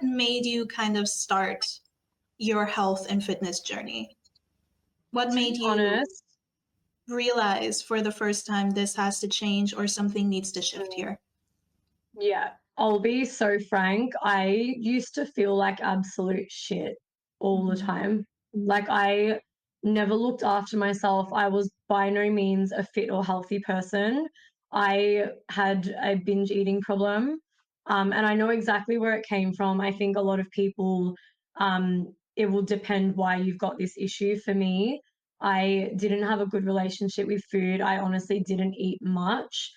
made you kind of start your health and fitness journey? What To made be you honest, realize for the first time this has to change or something needs to shift here? yeah, I'll be so frank. I used to feel like absolute shit all the time. Like I never looked after myself. I was by no means a fit or healthy person. I had a binge eating problem. And I know exactly where it came from. I think a lot of people, it will depend why you've got this issue. For me, I didn't have a good relationship with food. I honestly didn't eat much.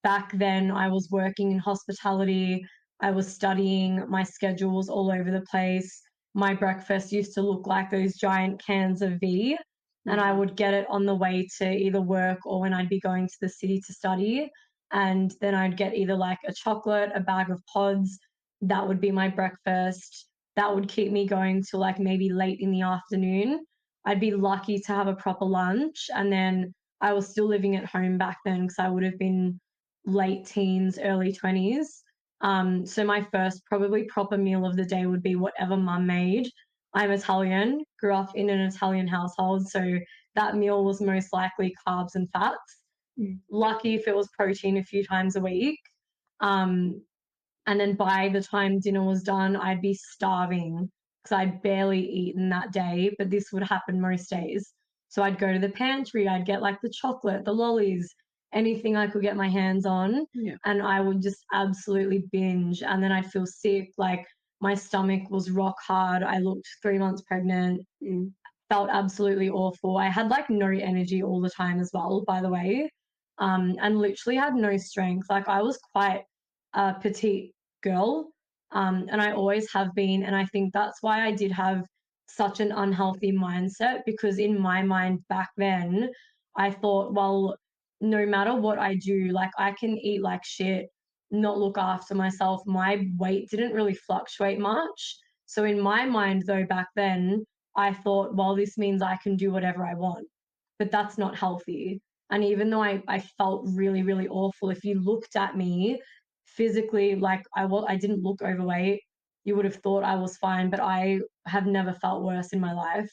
Back then, I was working in hospitality. I was studying. My schedule was all over the place. My breakfast used to look like those giant cans of V, and I would get it on the way to either work or when I'd be going to the city to study. And then I'd get either like a chocolate, a bag of pods. That would be my breakfast. That would keep me going till like maybe late in the afternoon. I'd be lucky to have a proper lunch, and then I was still living at home back then because I would have been late teens, early 20s. So my first probably proper meal of the day would be whatever mum made. I'm Italian, grew up in an Italian household, so that meal was most likely carbs and fats. Lucky if it was protein a few times a week. Um, and then by the time dinner was done, I'd be starving because I'd barely eaten that day, but this would happen most days. So I'd go to the pantry, I'd get like the chocolate, the lollies, anything I could get my hands on, and I would just absolutely binge. And then I'd feel sick, like my stomach was rock hard. I looked 3 months pregnant, felt absolutely awful. I had like no energy all the time as well, by the way, and literally had no strength. Like I was quite a petite girl, and I always have been. And I think that's why I did have such an unhealthy mindset, because in my mind back then, I thought, well, no matter what I do, like I can eat like shit, not look after myself. My weight didn't really fluctuate much. So in my mind, though, back then, I thought, well, this means I can do whatever I want. But that's not healthy. And even though I felt really, really awful, if you looked at me physically, like I didn't look overweight, you would have thought I was fine, but I have never felt worse in my life.